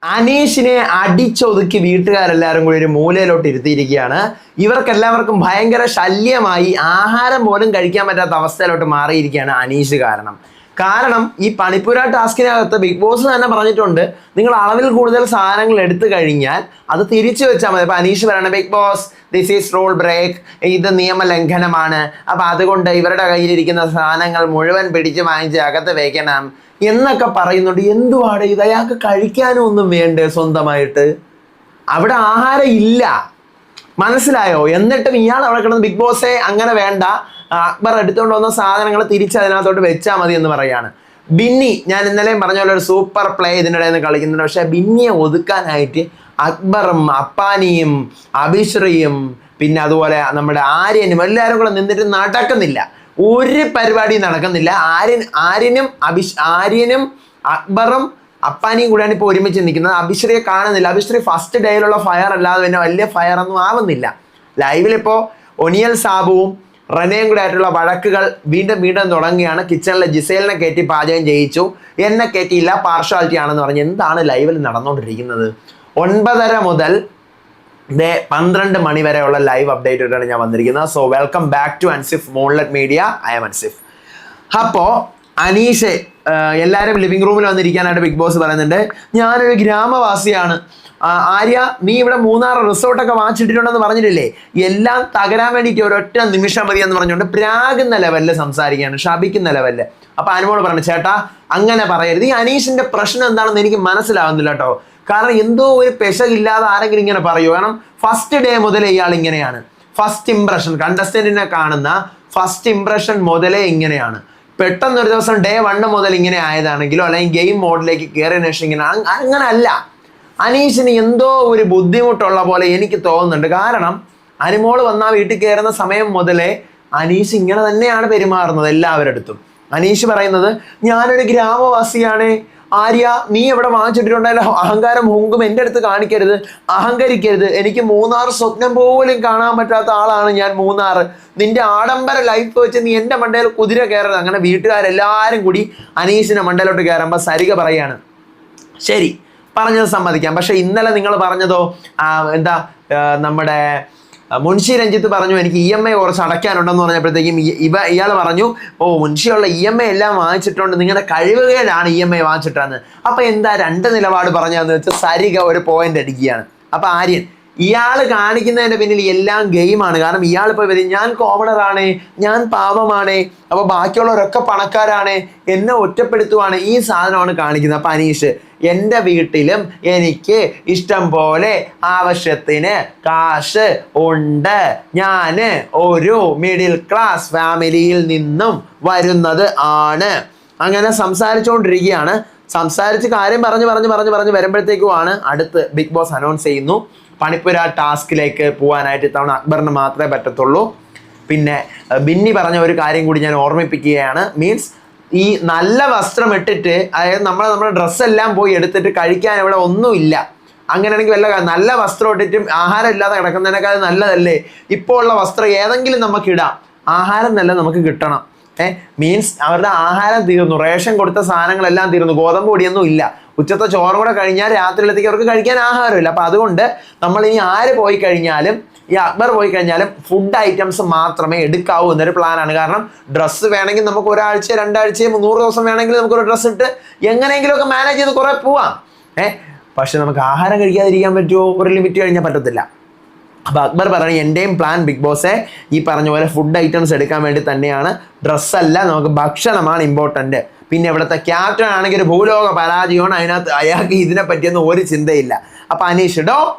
അനീഷിനെ അടിച്ചൊതുക്കി വീട്ടുകാരെല്ലാവരും കൂടി ഒരു മൂലയിലോട്ട് ഇരുത്തിയിരിക്കുകയാണ്. ഇവർക്കെല്ലാവർക്കും ഭയങ്കര ശല്യമായി, ആഹാരം പോലും കഴിക്കാൻ പറ്റാത്ത അവസ്ഥയിലോട്ട് മാറിയിരിക്കുകയാണ് അനീഷ് കാരണം ഈ പണിപ്പുര ടാസ്കിനകത്ത് ബിഗ് ബോസ് തന്നെ പറഞ്ഞിട്ടുണ്ട്, നിങ്ങൾ അളവിൽ കൂടുതൽ സാധനങ്ങൾ എടുത്തു കഴിഞ്ഞാൽ അത് തിരിച്ചു വെച്ചാൽ മതി. അപ്പൊ അനീഷ് പറയണം, Bigg Boss this is rule break, ഇത് നിയമലംഘനമാണ്, അപ്പൊ അതുകൊണ്ട് ഇവരുടെ കയ്യിലിരിക്കുന്ന സാധനങ്ങൾ മുഴുവൻ പിടിച്ച് വാങ്ങിച്ച് അകത്ത് വെക്കണം എന്നൊക്കെ പറയുന്നുണ്ട്. എന്തുവാണ് ഇത്? അയാൾക്ക് കഴിക്കാനും ഒന്നും വേണ്ടേ സ്വന്തമായിട്ട്? അവിടെ ആഹാരം ഇല്ല, മനസ്സിലായോ? എന്നിട്ടും ഇയാൾ അവിടെ കിടന്ന് ബിഗ് ബോസെ അങ്ങനെ വേണ്ട, അക്ബർ എടുത്തുകൊണ്ട് വന്ന സാധനങ്ങൾ തിരിച്ച് അതിനകത്തോട്ട് വെച്ചാൽ മതി എന്ന് പറയാണ്. ബിന്നി, ഞാൻ ഇന്നലെയും പറഞ്ഞ പോലെ ഒരു സൂപ്പർ പ്ലേ ഇതിനിടയിൽ നിന്ന് കളിക്കുന്നുണ്ട്. പക്ഷെ ബിന്നിയെ ഒതുക്കാനായിട്ട് അക്ബറും അപ്പാനിയും അഭിശ്രീയും പിന്നെ അതുപോലെ നമ്മുടെ ആര്യനും എല്ലാവരും കൂടെ നിന്നിട്ട് നടക്കുന്നില്ല, ഒരു പരിപാടി നടക്കുന്നില്ല. ആര്യനും അക്ബറും അപ്പാനിയും കൂടെയാണ് ഇപ്പോൾ ഒരുമിച്ച് നിൽക്കുന്നത്. അഭിശ്രീയെ കാണുന്നില്ല. അഭിശ്രീ ഫസ്റ്റ് ഡേയിലുള്ള ഫയർ അല്ലാതെ പിന്നെ വലിയ ഫയർ ഒന്നും ആവുന്നില്ല. ലൈവിലിപ്പോൾ ഒനിയൽ സാബുവും റനയും കൂടെ ആയിട്ടുള്ള വഴക്കുകൾ വീണ്ടും തുടങ്ങുകയാണ്. കിച്ചണിലെ ജിസേലിനെ കയറ്റി പാചകം ചെയ്യിച്ചു, എന്നെ കയറ്റിയില്ല, പാർഷ്വാലിറ്റി ആണെന്ന് പറഞ്ഞ് എന്താണ് ലൈവിൽ നടന്നുകൊണ്ടിരിക്കുന്നത്? 9:30 മുതൽ 12 മണി വരെയുള്ള ലൈവ് അപ്ഡേറ്റ് ആയിട്ടാണ് ഞാൻ വന്നിരിക്കുന്നത്. So welcome back to Ansif Moonlet Media. I am Ansif. അപ്പോൾ അനീഷ് എല്ലാവരും ലിവിംഗ് റൂമിൽ വന്നിരിക്കാനായിട്ട് ബിഗ് ബോസ് പറയുന്നുണ്ട്, ഞാനൊരു ഗ്രാമവാസിയാണ്, ആര്യ നീ ഇവിടെ 3 റിസോർട്ടൊക്കെ വാങ്ങിച്ചിട്ടുണ്ടെന്ന് പറഞ്ഞിട്ടില്ലേ, എല്ലാം തകരാൻ വേണ്ടിയിട്ട് ഒരൊറ്റ നിമിഷം മതി എന്ന് പറഞ്ഞുകൊണ്ട് പ്രാകുന്ന ലെവലിൽ സംസാരിക്കുകയാണ്, ശപിക്കുന്ന ലെവലിൽ. അപ്പൊ അനുമോൾ പറഞ്ഞു, ചേട്ടാ അങ്ങനെ പറയരുത്. ഈ അനീഷിന്റെ പ്രശ്നം എന്താണെന്ന് എനിക്ക് മനസ്സിലാവുന്നില്ല കേട്ടോ. കാരണം എന്തോ ഒരു പെശകില്ലാതെ ആരെങ്കിലും ഇങ്ങനെ പറയുമോ? കാരണം ഫസ്റ്റ് ഡേ മുതലേ ഇയാൾ ഇങ്ങനെയാണ്. ഫസ്റ്റ് ഇംപ്രഷൻ, കണ്ടസ്റ്റന്റിനെ കാണുന്ന ഫസ്റ്റ് ഇംപ്രഷൻ മുതലേ ഇങ്ങനെയാണ്. പെട്ടെന്ന് ഒരു ദിവസം ഡേ 1 മുതൽ ഇങ്ങനെ ആയതാണെങ്കിലോ അല്ലെങ്കിൽ ഗെയിം മോഡിലേക്ക് കയറിയ ശേഷം ഇങ്ങനെ അങ്ങനെ അല്ല. അനീഷിന് എന്തോ ഒരു ബുദ്ധിമുട്ടുള്ള പോലെ എനിക്ക് തോന്നുന്നുണ്ട്. കാരണം അനുമോള് വന്നാൽ വീട്ടിൽ കയറുന്ന സമയം മുതലേ അനീഷ് ഇങ്ങനെ തന്നെയാണ് പെരുമാറുന്നത് എല്ലാവരുടെ അടുത്തും. അനീഷ് പറയുന്നത്, ഞാനൊരു ഗ്രാമവാസിയാണ്, ആര്യ നീ എവിടെ വാങ്ങിച്ചിട്ടുണ്ടായാലും അഹങ്കാരം ഹുങ്കും എൻ്റെ അടുത്ത് കാണിക്കരുത്, അഹങ്കരിക്കരുത്, എനിക്ക് 3 സ്വപ്നം പോലും കാണാൻ പറ്റാത്ത ആളാണ് ഞാൻ. 3 നിന്റെ ആഡംബര ലൈഫ് വെച്ച് നീ എൻ്റെ മണ്ടയിൽ കുതിര കയറരുത്. അങ്ങനെ വീട്ടുകാരെല്ലാവരും കൂടി അനീഷിന്റെ മണ്ടയിലോട്ട് കയറുമ്പോൾ സരിക പറയാണ്, ശരി പറഞ്ഞത് സമ്മതിക്കാം, പക്ഷെ ഇന്നലെ നിങ്ങൾ പറഞ്ഞതോ നമ്മുടെ മുൻഷി രഞ്ജിത്ത് പറഞ്ഞു എനിക്ക് EMI കുറച്ച് അടയ്ക്കാനുണ്ടെന്ന് പറഞ്ഞപ്പോഴത്തേക്കും ഇയാൾ പറഞ്ഞു, ഓ മുൻഷിയുള്ള EMI എല്ലാം വാങ്ങിച്ചിട്ടുണ്ട്, നിങ്ങളുടെ കഴിവുകേടാണ് EMI വാങ്ങിച്ചിട്ടാന്ന്. അപ്പൊ എന്താ 2 നിലപാട് പറഞ്ഞാന്ന് വെച്ചാൽ സരിക ഒരു പോയിന്റ് അടിക്കുകയാണ്. അപ്പൊ ആര്യൻ, ഇയാൾ കാണിക്കുന്നതിന്റെ പിന്നിൽ എല്ലാം ഗെയിമാണ്. കാരണം ഇയാളിപ്പോൾ വരും, ഞാൻ കോമണറാണ്, ഞാൻ പാവമാണ്, അപ്പൊ ബാക്കിയുള്ളവരൊക്കെ പണക്കാരാണ്, എന്നെ ഒറ്റപ്പെടുത്തുവാണ്, ഈ സാധനമാണ് കാണിക്കുന്നത്. അപ്പൊ അനീഷ്, എൻ്റെ വീട്ടിലും എനിക്ക് ഇഷ്ടം പോലെ ആവശ്യത്തിന് കാശ് ഉണ്ട്, ഞാൻ ഒരു മിഡിൽ ക്ലാസ് ഫാമിലിയിൽ നിന്നും വരുന്നത് ആണ്. അങ്ങനെ സംസാരിച്ചുകൊണ്ടിരിക്കുകയാണ്. സംസാരിച്ച് കാര്യം പറഞ്ഞ് വരുമ്പോഴത്തേക്കുമാണ് അടുത്ത് ബിഗ് ബോസ് അനൗൺസ് ചെയ്യുന്നു, പണിപ്പുര ടാസ്കിലേക്ക് പോകാനായിട്ട് ഇത്തവണ അക്ബറിന് മാത്രമേ പറ്റത്തുള്ളൂ. പിന്നെ ബിന്നി പറഞ്ഞ ഒരു കാര്യം കൂടി ഞാൻ ഓർമ്മിപ്പിക്കുകയാണ്. മീൻസ് ഈ നല്ല വസ്ത്രം ഇട്ടിട്ട്, അതായത് നമ്മുടെ ഡ്രസ്സെല്ലാം പോയി എടുത്തിട്ട് കഴിക്കാൻ ഇവിടെ ഒന്നുമില്ല. അങ്ങനെയാണെങ്കിൽ നല്ല വസ്ത്രം ഇട്ടിട്ടും ആഹാരം ഇല്ലാതെ കിടക്കുന്നതിനേക്കാൾ നല്ലതല്ലേ ഇപ്പോൾ ഉള്ള വസ്ത്രം ഏതെങ്കിലും നമുക്ക് ഇടാം, ആഹാരം നല്ല നമുക്ക് കിട്ടണം. മീൻസ് അവരുടെ ആഹാരം തീർന്നു, റേഷൻ കൊടുത്ത സാധനങ്ങളെല്ലാം തീർന്നു, ഗോതമ്പ് പൊടിയൊന്നും ഇല്ല. ഉച്ചത്തെ ചോറും കൂടെ കഴിഞ്ഞാൽ രാത്രിയിലത്തേക്ക് അവർക്ക് കഴിക്കാൻ ആഹാരമില്ല. അപ്പൊ അതുകൊണ്ട് നമ്മൾ ഇനി ആര് പോയി കഴിഞ്ഞാലും, ഈ അക്ബർ പോയി കഴിഞ്ഞാലും ഫുഡ് ഐറ്റംസ് മാത്രമേ എടുക്കാവൂ എന്നൊരു പ്ലാനാണ്. കാരണം ഡ്രസ്സ് വേണമെങ്കിൽ നമുക്ക് 1 ആഴ്ച 2 ആഴ്ച 300 ദിവസം വേണമെങ്കിൽ നമുക്കൊരു ഡ്രസ്സ് ഇട്ട് എങ്ങനെയെങ്കിലുമൊക്കെ മാനേജ് ചെയ്ത് കുറെ പോവാം. പക്ഷെ നമുക്ക് ആഹാരം കഴിക്കാതിരിക്കാൻ പറ്റുമോ? ഒരു ലിമിറ്റ് കഴിഞ്ഞാൽ പറ്റത്തില്ല. അപ്പൊ അക്ബർ പറയണ, എൻ്റെയും പ്ലാൻ ബിഗ് ബോസെ ഈ പറഞ്ഞ പോലെ ഫുഡ് ഐറ്റംസ് എടുക്കാൻ വേണ്ടി തന്നെയാണ്, ഡ്രസ്സല്ല, നമുക്ക് ഭക്ഷണമാണ് ഇമ്പോർട്ടൻറ്റ്. പിന്നെ ഇവിടുത്തെ ക്യാപ്റ്റൻ ആണെങ്കിൽ ഒരു ഭൂലോക പരാജയമാണ്, അതിനകത്ത് അയാൾക്ക് ഇതിനെ പറ്റിയൊന്നും ഒരു ചിന്തയില്ല. അപ്പൊ അനീഷ്,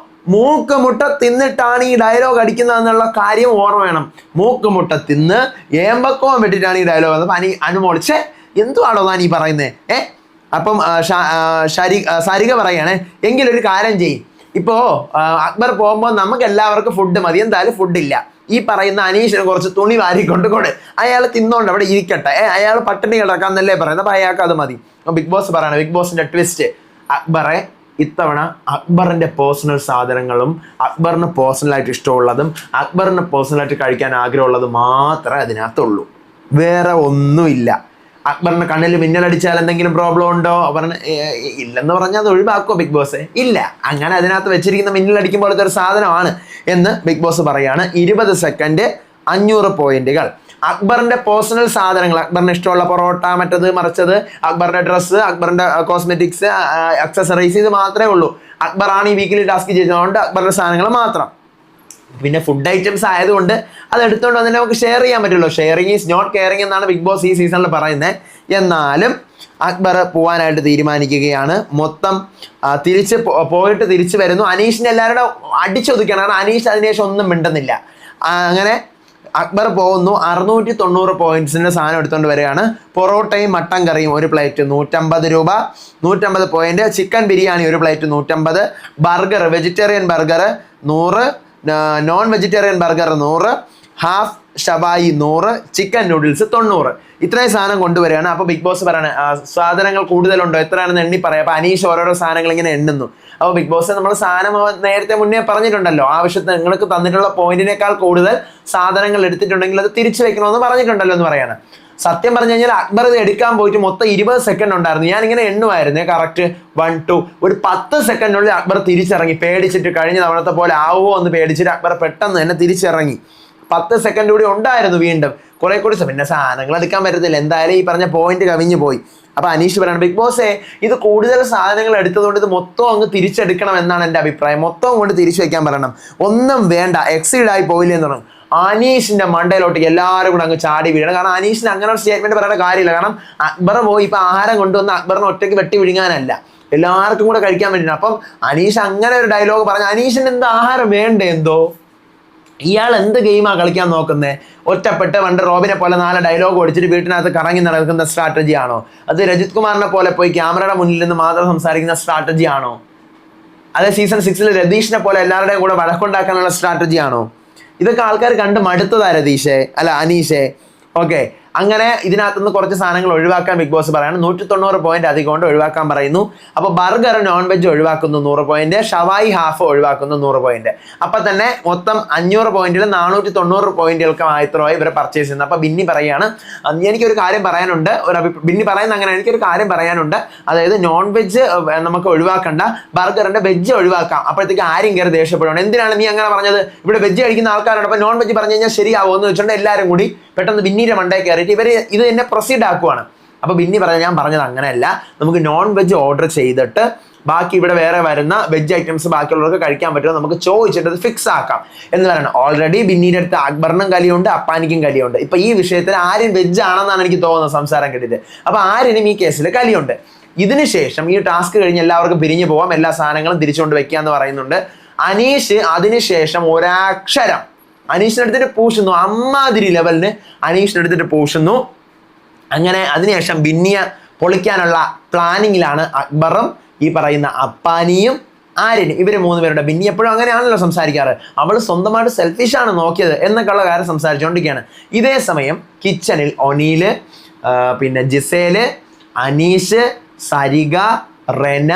മൂക്ക് മുട്ട തിന്നിട്ടാണ് ഈ ഡയലോഗ് അടിക്കുന്നതെന്നുള്ള കാര്യം ഓർമ്മ വേണം. മൂക്ക് മുട്ട തിന്ന് ഏമ്പക്കവും വെട്ടിട്ടാണ് ഈ ഡയലോഗ്. അപ്പൊ അനുമോളിച്ച് എന്തുവാണോ താൻ ഈ പറയുന്നത്? അപ്പം സരിക പറയാണ്, എങ്കിലൊരു കാര്യം ചെയ്യും, ഇപ്പോ അക്ബർ പോകുമ്പോൾ നമുക്ക് എല്ലാവർക്കും ഫുഡ് മതി, എന്തായാലും ഫുഡില്ല, ഈ പറയുന്ന അനീഷിന് കുറച്ച് തുണി വാരിക്കൊണ്ട് കൊടു, അയാൾ തിന്നോണ്ട് അവിടെ ഇരിക്കട്ടെ, അയാൾ പട്ടിണി കിടക്കാന്നല്ലേ പറയുന്നത്, അപ്പൊ അയാൾക്ക് അത് മതി. ബിഗ് ബോസ് പറയണം, ബിഗ് ബോസിന്റെ ട്വിസ്റ്റ്, അക്ബറെ ഇത്തവണ അക്ബറിന്റെ പേഴ്സണൽ സാധനങ്ങളും അക്ബറിന് പേഴ്സണലായിട്ട് ഇഷ്ടമുള്ളതും അക്ബറിന് പേഴ്സണലായിട്ട് കഴിക്കാൻ ആഗ്രഹമുള്ളതും മാത്രമേ അതിനകത്തുള്ളൂ, വേറെ ഒന്നുമില്ല. അക്ബറിന്റെ കണ്ണിൽ മിന്നലടിച്ചാൽ എന്തെങ്കിലും പ്രോബ്ലം ഉണ്ടോ? പറഞ്ഞ ഇല്ലെന്ന് പറഞ്ഞാൽ അത് ഒഴിവാക്കുമോ ബിഗ് ബോസ്? ഇല്ല, അങ്ങനെ അതിനകത്ത് വെച്ചിരിക്കുന്ന മിന്നലടിക്കുമ്പോഴത്തെ ഒരു സാധനമാണ് എന്ന് ബിഗ് ബോസ് പറയാണ്. 20 സെക്കൻഡ് 500 പോയിന്റുകൾ. അക്ബറിന്റെ പേഴ്സണൽ സാധനങ്ങൾ, അക്ബറിന് ഇഷ്ടമുള്ള പൊറോട്ട, മറ്റത് മറിച്ചത്, അക്ബറിന്റെ ഡ്രസ്സ്, അക്ബറിന്റെ കോസ്മെറ്റിക്സ്, അക്സസറീസ്, ഇത് മാത്രമേ ഉള്ളൂ. അക്ബറാണ് ഈ വീക്കിലി ടാസ്ക് ചെയ്തതുകൊണ്ട് അക്ബറിന്റെ സാധനങ്ങൾ മാത്രം. പിന്നെ ഫുഡ് ഐറ്റംസ് ആയതുകൊണ്ട് അത് എടുത്തുകൊണ്ട് വന്നിട്ട് നമുക്ക് ഷെയർ ചെയ്യാൻ പറ്റുള്ളൂ. ഷെയറിങ് ഈസ് നോട്ട് കെയറിങ് എന്നാണ് ബിഗ് ബോസ് ഈ സീസണിൽ പറയുന്നത്. എന്നാലും അക്ബർ പോകാനായിട്ട് തീരുമാനിക്കുകയാണ്. മൊത്തം പോയിട്ട് തിരിച്ചു വരുന്നു. അനീഷിനെ എല്ലാവരുടെ അടിച്ചൊതുക്കുകയാണ്. കാരണം അനീഷ് അതിനുശേഷം ഒന്നും മിണ്ടുന്നില്ല. അങ്ങനെ അക്ബർ പോകുന്നു. 690 പോയിന്റ്സിന്റെ സാധനം എടുത്തുകൊണ്ട് വരികയാണ്. പൊറോട്ടയും മട്ടൻ കറിയും ഒരു പ്ലേറ്റ് 150 രൂപ, 150 പോയിന്റ്. ചിക്കൻ ബിരിയാണി ഒരു plate 150. Burger, vegetarian burger 100, non vegetarian burger 100, half shawai 100, chicken noodles 90. ഇത്രയും സാധനം കൊണ്ടുവരികയാണ്. അപ്പോൾ ബിഗ് ബോസ് പറയാണ് സാധനങ്ങൾ കൂടുതലുണ്ടോ, എത്രയാണെന്ന് എണ്ണി പറയാം. അപ്പോൾ അനീഷ് ഓരോരോ സാധനങ്ങൾ ഇങ്ങനെ എണ്ണുന്നു. അപ്പോൾ ബിഗ് ബോസ് നമ്മൾ സാധനം നേരത്തെ മുന്നേ പറഞ്ഞിട്ടുണ്ടല്ലോ, ആവശ്യത്തിന് നിങ്ങൾക്ക് തന്നിട്ടുള്ള പോയിന്റിനേക്കാൾ കൂടുതൽ സാധനങ്ങൾ എടുത്തിട്ടുണ്ടെങ്കിൽ അത് തിരിച്ചു വെക്കണമെന്ന് പറഞ്ഞിട്ടുണ്ടല്ലോ എന്ന് പറയാണ്. സത്യം പറഞ്ഞു കഴിഞ്ഞാൽ അക്ബർ ഇത് എടുക്കാൻ പോയിട്ട് മൊത്തം 20 സെക്കൻഡ് ഉണ്ടായിരുന്നു. ഞാൻ ഇങ്ങനെ എണ്ണുമായിരുന്നേ, കറക്റ്റ് 1 2 ഒരു 10 സെക്കൻഡിനുള്ളിൽ അക്ബർ തിരിച്ചിറങ്ങി. പേടിച്ചിട്ട് കഴിഞ്ഞ തവണത്തെ പോലെ ആവുമോ എന്ന് പേടിച്ചിട്ട് അക്ബർ പെട്ടെന്ന് തന്നെ തിരിച്ചിറങ്ങി. 10 സെക്കൻഡ് കൂടി ഉണ്ടായിരുന്നു. വീണ്ടും കുറെ കൂടി പിന്നെ സാധനങ്ങൾ എടുക്കാൻ പറ്റത്തില്ല. എന്തായാലും ഈ പറഞ്ഞ പോയിന്റ് കവിഞ്ഞു പോയി. അപ്പൊ അനീഷ് പറയണം, ബിഗ് ബോസേ ഇത് കൂടുതൽ സാധനങ്ങൾ എടുത്തതുകൊണ്ട് ഇത് മൊത്തം അങ്ങ് തിരിച്ചെടുക്കണം എന്നാണ് എൻ്റെ അഭിപ്രായം. മൊത്തം കൊണ്ട് തിരിച്ചു വെക്കാൻ പറയണം. ഒന്നും വേണ്ട, എക്സീഡ് ആയി പോയില്ലേ എന്ന് പറഞ്ഞു. അനീഷിന്റെ മണ്ടയിലോട്ട് എല്ലാവരും കൂടെ അങ്ങ് ചാടി വീഴണം. കാരണം അനീഷിന് അങ്ങനെ ഒരു സ്റ്റേറ്റ്മെന്റ് പറയേണ്ട കാര്യമില്ല. കാരണം അക്ബർ പോയി ഇപ്പൊ ആഹാരം കൊണ്ടുവന്ന് അക്ബറിനെ ഒറ്റയ്ക്ക് വെട്ടി വിഴുങ്ങാനല്ല, എല്ലാവർക്കും കൂടെ കഴിക്കാൻ വേണ്ടിയിട്ട്. അപ്പം അനീഷ് അങ്ങനെ ഒരു ഡയലോഗ് പറഞ്ഞു. അനീഷിന് എന്ത് ആഹാരം വേണ്ടേ എന്തോ? ഇയാൾ എന്ത് ഗെയിമാണ് കളിക്കാൻ നോക്കുന്നത്? ഒറ്റപ്പെട്ട് പണ്ട് റോബിനെ പോലെ 4 ഡയലോഗ് ഓടിച്ചിട്ട് വീട്ടിനകത്ത് കറങ്ങി നടക്കുന്ന സ്ട്രാറ്റജി ആണോ? അത് രജിത് കുമാറിനെ പോലെ പോയി ക്യാമറയുടെ മുന്നിൽ നിന്ന് മാത്രം സംസാരിക്കുന്ന സ്ട്രാറ്റജി ആണോ? അത് സീസൺ 6 രതീഷിനെ പോലെ എല്ലാവരുടെയും കൂടെ വഴക്കുണ്ടാക്കാനുള്ള സ്ട്രാറ്റജി ആണോ? ഇതൊക്കെ ആൾക്കാർ കണ്ട് മടുത്തതാ അനീഷേ. ഓക്കെ, അങ്ങനെ ഇതിനകത്തുനിന്ന് കുറച്ച് സാധനങ്ങൾ ഒഴിവാക്കാൻ ബിഗ് ബോസ് പറയാണ്. 190 പോയിന്റ് അധികം കൊണ്ട് ഒഴിവാക്കാൻ പറയുന്നു. അപ്പോൾ ബർഗർ നോൺ വെജ് ഒഴിവാക്കുന്നു 100 പോയിന്റ്, ഷവായി ഹാഫ് ഒഴിവാക്കുന്നു 100 പോയിന്റ്. അപ്പൊ തന്നെ മൊത്തം 500 പോയിന്റിൽ 490 പോയിന്റുകൾക്ക് മാത്രമായി ഇവരെ പർച്ചേസ് ചെയ്യുന്നത്. അപ്പൊ ബിന്നി പറയാണ്, എനിക്കൊരു കാര്യം പറയാനുണ്ട്. ബിന്നി പറയുന്ന അങ്ങനെ, എനിക്കൊരു കാര്യം പറയാനുണ്ട്. അതായത് നോൺ വെജ് നമുക്ക് ഒഴിവാക്കണ്ട, ബർഗറിന്റെ വെജ് ഒഴിവാക്കാം. അപ്പോഴത്തേക്ക് ആരും കയറി ദേഷ്യപ്പെടുകയാണ്. എന്തിനാണ് നീ അങ്ങനെ പറഞ്ഞത്? ഇവിടെ വെജ് കഴിക്കുന്ന ആൾക്കാരോട് അപ്പൊ നോൺ വെജ് പറഞ്ഞു കഴിഞ്ഞാൽ ശരിയാവോ എന്ന് വെച്ചിട്ടുണ്ട്. എല്ലാവരും കൂടി പെട്ടെന്ന് ബിന്നിയുടെ മണ്ടയിൽ കയറിയിട്ട് ഇവര് ഇത് തന്നെ പ്രൊസീഡ് ആക്കുവാണ്. അപ്പൊ ബിന്നി ഞാൻ പറഞ്ഞത് അങ്ങനെയല്ല, നമുക്ക് നോൺ വെജ് ഓർഡർ ചെയ്തിട്ട് ബാക്കി ഇവിടെ വേറെ വരുന്ന വെജ് ഐറ്റംസ് ബാക്കിയുള്ളവർക്ക് കഴിക്കാൻ പറ്റുമോ നമുക്ക് ചോദിച്ചിട്ട് അത് ഫിക്സ് ആക്കാം എന്ന് പറയണം. ഓൾറെഡി ബിന്നിയുടെ അടുത്ത് അക്ബറിനും കലിയുണ്ട്, അപ്പാനിക്കും കലിയുണ്ട്. ഇപ്പൊ ഈ വിഷയത്തിൽ ആരും വെജ് ആണെന്നാണ് എനിക്ക് തോന്നുന്നത് സംസാരം കേട്ടിട്ട്. അപ്പൊ ആരിനും ഈ കേസിൽ കലിയുണ്ട്. ഇതിനുശേഷം ഈ ടാസ്ക് കഴിഞ്ഞ് എല്ലാവർക്കും പിരിഞ്ഞു പോവാം, എല്ലാ സാധനങ്ങളും തിരിച്ചുകൊണ്ട് വെക്കാന്ന് പറയുന്നുണ്ട്. അനീഷ് അതിനുശേഷം ഒരക്ഷരം അനീഷിനെടുത്തിട്ട് പൂശുന്നു. അമ്മാതിരി ലെവലിന് അനീഷിനെടുത്തിട്ട് പൂശുന്നു. അങ്ങനെ അതിനുശേഷം ബിന്നിയെ പൊളിക്കാനുള്ള പ്ലാനിങ്ങിലാണ് അക്ബറും ഈ പറയുന്ന അപ്പാനിയും ആര്യനും. ഇവര് 3 പേരുടെ. ബിന്നി എപ്പോഴും അങ്ങനെയാണല്ലോ സംസാരിക്കാറ്. അവൾ സ്വന്തമായിട്ട് സെൽഫിഷാണ് നോക്കിയത് എന്നൊക്കെയുള്ള കാര്യം സംസാരിച്ചുകൊണ്ടിരിക്കുകയാണ്. ഇതേ സമയം കിച്ചണിൽ ഒനീല്, പിന്നെ ജിസേല്, അനീഷ്, സരിക, റെന,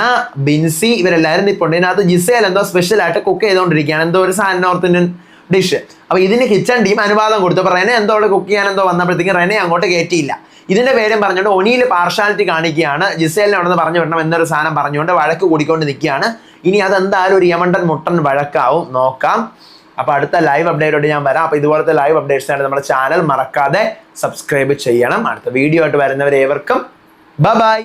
ബിൻസി ഇവരെല്ലാവരും നിൽപ്പുണ്ട്. ഇതിനകത്ത് ജിസേൽ എന്തോ സ്പെഷ്യലായിട്ട് കുക്ക് ചെയ്തുകൊണ്ടിരിക്കുകയാണ്, എന്തോ ഒരു നോർത്ത് ഇന്ത്യൻ ഡിഷ്. അപ്പൊ ഇതിന് കിച്ചൺ ടീം അനുവാദം കൊടുത്തു. അപ്പൊ റെന എന്തോ അവിടെ കുക്ക് ചെയ്യാൻ എന്തോ വന്നപ്പോഴത്തേക്കും റെനെ അങ്ങോട്ട് കയറ്റിയില്ല. ഇതിന്റെ പേരും പറഞ്ഞുകൊണ്ട് ഒനിയിൽ പാർഷ്യാലിറ്റി കാണിക്കുകയാണ്. ജിസേലിനെ അവിടെ നിന്ന് പറഞ്ഞു വിടണം എന്നൊരു സാധനം പറഞ്ഞുകൊണ്ട് വഴക്ക് കൂടിക്കൊണ്ട് നിൽക്കുകയാണ്. ഇനി അതെന്തായാലും ഒരു യമണ്ടൻ മുട്ടൻ വഴക്കാവും, നോക്കാം. അപ്പൊ അടുത്ത ലൈവ് അപ്ഡേറ്റോട് ഞാൻ വരാം. അപ്പൊ ഇതുപോലത്തെ ലൈവ് അപ്ഡേറ്റ്സ് ആയിട്ട് നമ്മുടെ ചാനൽ മറക്കാതെ സബ്സ്ക്രൈബ് ചെയ്യണം. അടുത്ത വീഡിയോ ആയിട്ട് വരുന്നവരേവർക്കും ബൈ.